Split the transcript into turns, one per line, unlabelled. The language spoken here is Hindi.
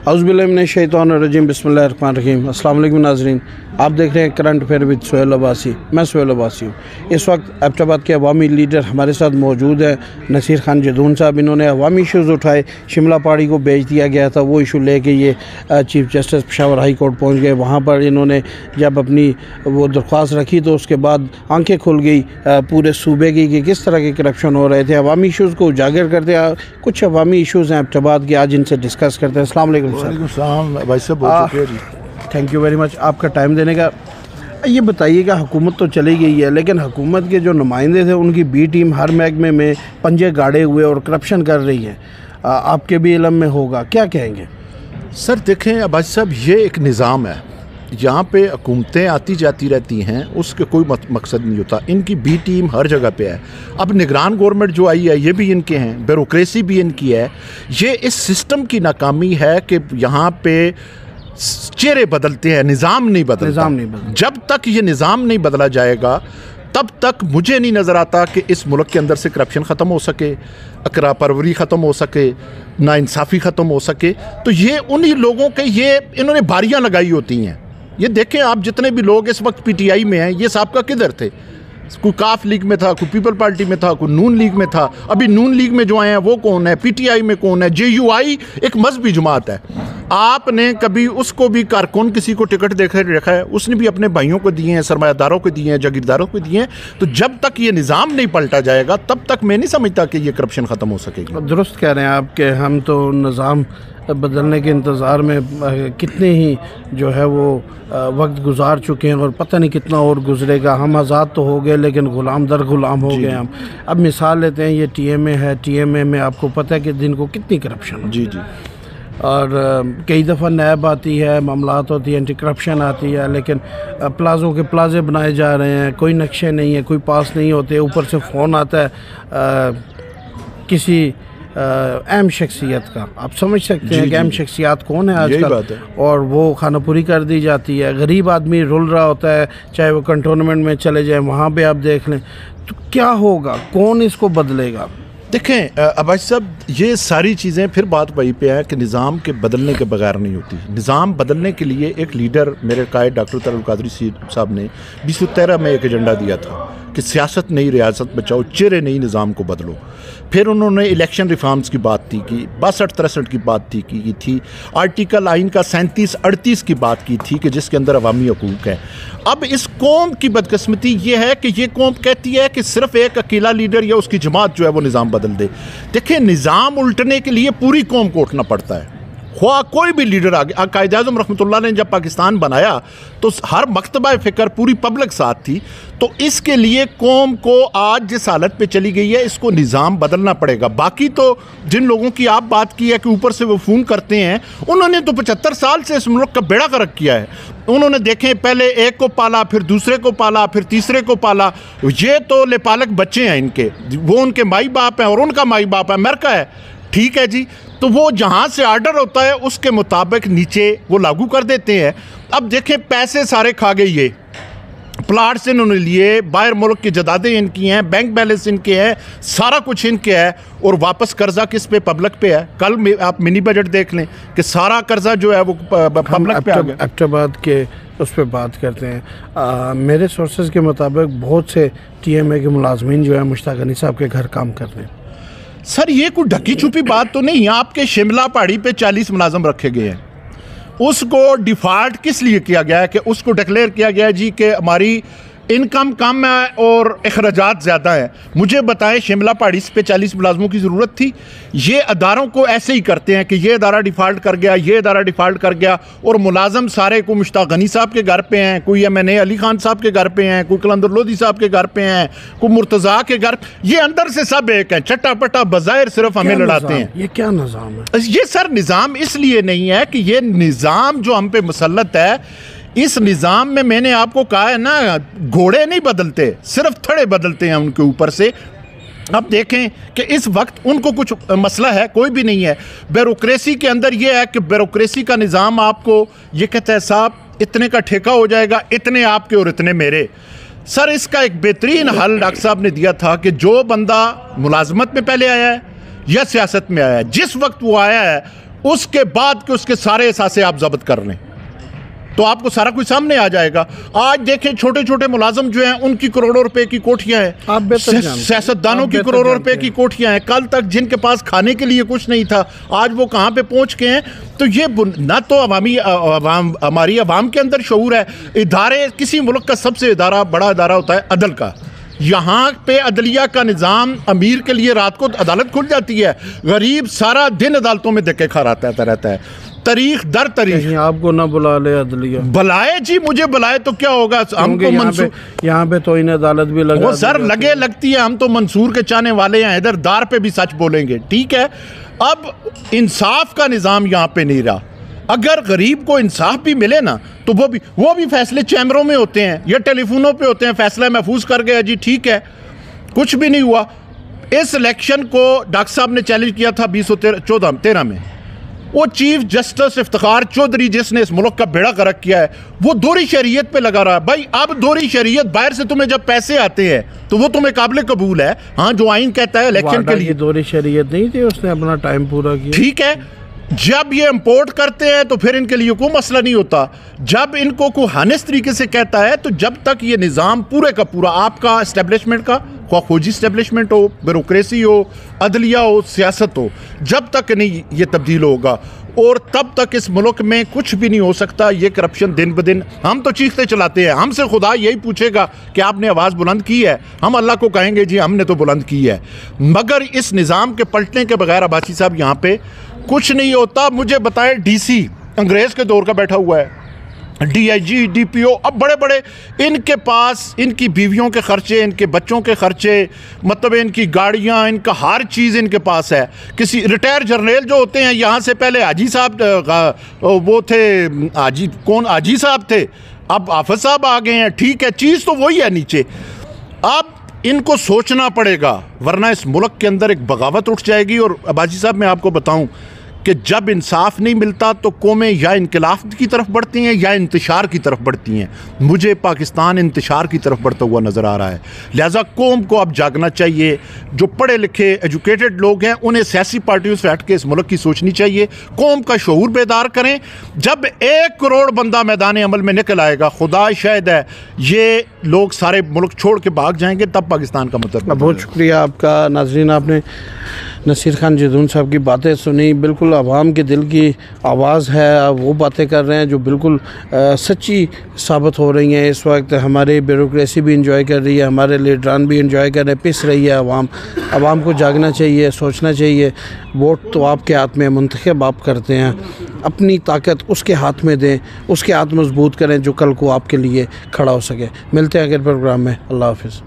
औज़ुबिल्लाहिमिनश्शैतानिर्रजीम बिस्मिल्लाहिर्रहमानिर्रहीम। अस्सलाम वालेकुम नाज़रीन, आप देख रहे हैं current affair with Sohail Abbasi. मैं सोहेल अब्बासी हूँ। इस वक्त एबटाबाद के अवामी लीडर हमारे साथ मौजूद हैं। नसीर खान जदून साहब, इन्होंने अवामी इशूज़ उठाए। शिमला पहाड़ी को बेच दिया गया था, वो इशू लेके ये chief justice Peshawar high court पहुँच गए। वहाँ पर इन्होंने जब अपनी वो दरख्वास्त रखी तो उसके बाद आंखें खुल गई पूरे सूबे की कि किस तरह के करप्शन हो रहे थे। अवामी इशूज़ को उजागर करते हैं। कुछ अवामी इशूज़ हैं एबटाबाद के, आज इनसे डिस्कस करते हैं। अस्सलाम वालेकुम
भाई साहब, बहुत शुक्रिया जी।
थैंक यू वेरी मच आपका टाइम देने का। ये बताइएगा, हुकूमत तो चली गई है लेकिन हुकूमत के जो नुमाइंदे थे उनकी बी टीम हर महकमे में पंजे गाड़े हुए और करप्शन कर रही है। आपके भी इल्म में होगा, क्या कहेंगे?
सर देखें अब्बास साहब, ये एक निज़ाम है, यहाँ पे हुकूमतें आती जाती रहती हैं, उसके कोई मकसद नहीं होता। इनकी बी टीम हर जगह पे है। अब निगरान गवर्नमेंट जो आई है ये भी इनके हैं, ब्यूरोक्रेसी भी इनकी है। ये इस सिस्टम की नाकामी है कि यहाँ पे चेहरे बदलते हैं, निज़ाम नहीं बदलता। जब तक ये निज़ाम नहीं बदला जाएगा तब तक मुझे नहीं नज़र आता कि इस मुल्क के अंदर से करप्शन ख़त्म हो सके, अकरा परवरी ख़त्म हो सके, नाइंसाफ़ी ख़त्म हो सके। तो ये उन्हीं लोगों के ये इन्होंने बारियां लगाई होती हैं। ये देखें आप, जितने भी लोग इस वक्त पीटीआई में हैं, ये साहब का किधर थे? कोई काफ लीग में था, कोई पीपल पार्टी में था, कोई नून लीग में था। अभी नून लीग में जो आए हैं वो कौन है? पीटीआई में कौन है? जेयूआई एक मजहबी जमात है। आपने कभी उसको भी कारकुन किसी को टिकट देखा है? उसने भी अपने भाइयों को दिए हैं, सरमायादारों को दिए हैं, जागीरदारों को दिए हैं। तो जब तक ये निज़ाम नहीं पलटा जाएगा तब तक मैं नहीं समझता कि ये करप्शन ख़त्म हो सकेगी।
दुरुस्त कह रहे हैं आप कि हम तो निज़ाम बदलने के इंतज़ार में कितने ही जो है वो वक्त गुजार चुके हैं और पता नहीं कितना और गुजरेगा। हम आज़ाद तो हो गए लेकिन ग़ुलाम दर ग़ुलाम हो गए हम। अब मिसाल लेते हैं, ये टीएमए है, टीएमए में आपको पता है कि दिन को कितनी करप्शन।
जी जी।
और कई दफ़ा नैब आती है, मामलात होती है, एंटी करप्शन आती है, लेकिन प्लाज़ों के प्लाजे बनाए जा रहे हैं, कोई नक्शे नहीं है, कोई पास नहीं होते। ऊपर से फ़ोन आता है किसी अहम शख्सियत का, आप समझ सकते हैं कि अहम शख्सियत कौन है आजकल, और वो खानापुरी कर दी जाती है। गरीब आदमी रुल रहा होता है, चाहे वो कंटोनमेंट में चले जाए, वहाँ पे आप देख लें। तो क्या होगा, कौन इसको बदलेगा?
देखें अब्बास साहब, ये सारी चीज़ें फिर बात वही पे है कि निज़ाम के बदलने के बगैर नहीं होती। निज़ाम बदलने के लिए एक लीडर, मेरे कायद डॉक्टर तरुल कादरी साहब ने 2013 में एक एजेंडा दिया था कि सियासत नहीं, रियासत बचाओ, चेहरे नहीं, निज़ाम को बदलो। फिर उन्होंने इलेक्शन रिफॉर्म्स की बात थी कि 62-63 की बात की थी। आर्टिकल आइन का 37-38 की बात की थी कि जिसके अंदर अवामी हकूक़ है। अब इस कौम की बदकिस्मती ये है कि ये कौम कहती है कि सिर्फ एक अकेला लीडर या उसकी जमात जो है वो निज़ाम बदल दे। देखिए, निज़ाम उल्टने के लिए पूरी कौम को उठना पड़ता है। ख्वाह कोई भी लीडर आगे, कायद आज़म रहमतुल्लाह ने जब पाकिस्तान बनाया तो हर मकतबा फ़िक्र पूरी पब्लिक साथ थी। तो इसके लिए कौम को आज जिस हालत पे चली गई है, इसको निज़ाम बदलना पड़ेगा। बाकी तो जिन लोगों की आप बात की है कि ऊपर से वो फ़ोन करते हैं, उन्होंने तो 75 साल से इस मुल्क का बेड़ा गर्क किया है। उन्होंने देखें, पहले एक को पाला, फिर दूसरे को पाला, फिर तीसरे को पाला। ये तो लेपालक बच्चे हैं इनके, वो उनके माई बाप हैं और उनका माई बाप है अमेरिका है। ठीक है जी, तो वो जहाँ से आर्डर होता है उसके मुताबिक नीचे वो लागू कर देते हैं। अब देखें, पैसे सारे खा गए, ये प्लाट से इन्होंने लिए, बाहर मुल्क की जदादें इनकी हैं, बैंक बैलेंस इनके हैं, सारा कुछ इनके है, और वापस कर्जा किस पे? पब्लिक पे है। कल आप मिनी बजट देख लें कि सारा कर्जा जो है वो पब्लिक पे आ गया।
एबटाबाद के उस पर बात करते हैं। मेरे सोर्सेज के मुताबिक बहुत से टीएमए के मुलाजमीन जो है मुश्ताक अली साहब के घर काम कर रहे हैं।
सर, ये कोई ढकी छुपी बात तो नहीं। आपके शिमला पहाड़ी पे 40 मुलाजम रखे गए हैं। उसको डिफ़ॉल्ट किस लिए किया गया है कि उसको डिक्लेयर किया गया है जी कि हमारी इनकम कम है और अखराजात ज़्यादा है। मुझे बताएं, शिमला पहाड़ी पे 40 मुलाजमों की ज़रूरत थी? ये अदारों को ऐसे ही करते हैं कि ये अदारा डिफ़ॉल्ट कर गया, ये अदारा डिफ़ॉल्ट कर गया, और मुलाजम सारे को मुश्ताक गनी साहब के घर पे हैं, कोई MNA अली खान साहब के घर पे हैं, कोई कलंदर लोधी साहब के घर पे हैं, कोई मुर्तज़ा के घर। ये अंदर से सब एक हैं, चट्टा पट्टा बज़ाहिर सिर्फ हमें लड़ाते हैं।
ये क्या निज़ाम है?
ये सर निज़ाम इसलिए नहीं है कि ये निज़ाम जो हम पे मुसल्लत है, इस निज़ाम में मैंने आपको कहा है ना, घोड़े नहीं बदलते, सिर्फ थड़े बदलते हैं उनके ऊपर से। अब देखें कि इस वक्त उनको कुछ मसला है, कोई भी नहीं है। ब्यूरोक्रेसी के अंदर ये है कि ब्यूरोक्रेसी का निज़ाम आपको ये कहता है साहब इतने का ठेका हो जाएगा, इतने आपके और इतने मेरे। सर, इसका एक बेहतरीन हल डॉक्टर साहब ने दिया था कि जो बंदा मुलाजमत में पहले आया है या सियासत में आया है। जिस वक्त वो आया है उसके बाद के उसके सारे एहसासे आप जब्त कर लें तो आपको सारा कुछ सामने आ जाएगा। आज देखें छोटे छोटे मुलाजम जो हैं उनकी करोड़ों रुपए की कोठियां हैं,
आप बेहतर जानते हैं।
सियासतदानों की करोड़ों रुपए की कोठियां हैं। कल तक जिनके पास खाने के लिए कुछ नहीं था आज वो कहां पे पहुंच गए हैं। तो ये ना तो हमारी अवाम के अंदर शऊर है। इदारे, किसी मुल्क का सबसे बड़ा इदारा होता है अदल का। यहाँ पे अदलिया का निज़ाम, अमीर के लिए रात को अदालत खुल जाती है, गरीब सारा दिन अदालतों में धक्के खा रहता है, तारीख दर तारीख।
आपको ना बुला ले अदलिया,
बुलाए जी, मुझे बुलाए तो क्या होगा। हमको
यहाँ पे तो इन्हें अदालत भी लगा,
वो सर लगती है। हम तो मंसूर के चाहने वाले हैं, इधर दार पे भी सच बोलेंगे, ठीक है। अब इंसाफ का निज़ाम यहाँ पे नहीं रहा। अगर गरीब को इंसाफ भी मिले ना तो वो भी फैसले चैम्बरों में होते हैं या टेलीफोनों पे होते हैं, फैसला महफूज कर गया जी, ठीक है, कुछ भी नहीं हुआ। इस इलेक्शन को डॉक्टर साहब ने चैलेंज किया था 2013 में। वो चीफ जस्टिस इफ्तिखार चौधरी जिसने इस मुल्क का बेड़ा गर्क किया है, वो दोहरी शरीयत पे लगा रहा है। भाई अब दोहरी शरीयत, बाहर से तुम्हें जब पैसे आते हैं तो वो तुम्हें काबिल कबूल है। हाँ, जो आइन कहता है इलेक्शन के लिए।
दोहरी शरीयत नहीं थी, उसने अपना टाइम पूरा किया,
ठीक है। जब ये इंपोर्ट करते हैं तो फिर इनके लिए कोई मसला नहीं होता। जब इनको कोई हानिस तरीके से कहता है तो जब तक ये निज़ाम पूरे का पूरा आपका इस्टेब्लिशमेंट का, फौजी इस्टेब्लिशमेंट हो, ब्यूरोक्रेसी हो, अदलिया हो, सियासत हो, जब तक नहीं ये तब्दील होगा और तब तक इस मुल्क में कुछ भी नहीं हो सकता। ये करप्शन दिन ब दिन, हम तो चीखते चलाते हैं, हमसे खुदा यही पूछेगा कि आपने आवाज़ बुलंद की है, हम अल्लाह को कहेंगे जी हमने तो बुलंद की है। मगर इस निज़ाम के पलटने के बगैर अब्बासी साहब यहाँ पे कुछ नहीं होता। मुझे बताए डीसी अंग्रेज़ के दौर का बैठा हुआ है, डीआईजी, डीपीओ, अब बड़े बड़े इनके पास इनकी बीवियों के खर्चे, इनके बच्चों के खर्चे, मतलब इनकी गाड़ियां, इनका हर चीज़ इनके पास है। किसी रिटायर जर्नल जो होते हैं, यहाँ से पहले हाजी साहब वो थे, हाजी साहब थे, अब आफत साहब आ गए हैं, ठीक है, चीज़ तो वही है नीचे। अब इनको सोचना पड़ेगा वरना इस मुल्क के अंदर एक बगावत उठ जाएगी। और अब्बासी साहब, मैं आपको बताऊं कि जब इंसाफ नहीं मिलता तो कौमें या इनकलाफ की तरफ बढ़ती हैं या इंतशार की तरफ बढ़ती हैं। मुझे पाकिस्तान इंतशार की तरफ बढ़ता हुआ नज़र आ रहा है। लिहाजा कौम को अब जागना चाहिए। जो पढ़े लिखे एजुकेटेड लोग हैं उन्हें सियासी पार्टियों से हट के इस मुल्क की सोचनी चाहिए। कौम का शऊर बेदार करें। जब 1 करोड़ बंदा मैदान अमल में निकल आएगा, खुदा शायद है ये लोग सारे मुल्क छोड़ के भाग जाएंगे, तब पाकिस्तान का मतलब।
बहुत शुक्रिया आपका। नाज़रीन, आपने नसीर खान जदून साहब की बातें सुनी, बिल्कुल आवाम के दिल की आवाज़ है। वो बातें कर रहे हैं जो बिल्कुल सच्ची साबित हो रही हैं। इस वक्त हमारी ब्यूरोक्रेसी भी इंजॉय कर रही है, हमारे लीडरान भी इंजॉय कर रहे हैं, पिस रही है आवाम को जागना चाहिए, सोचना चाहिए। वोट तो आपके हाथ में, मुंतखब आप करते हैं, अपनी ताकत उसके हाथ में दें, उसके हाथ मजबूत करें जो कल को आपके लिए खड़ा हो सके। मिलते हैं अगले प्रोग्राम में। अल्लाह हाफिज़।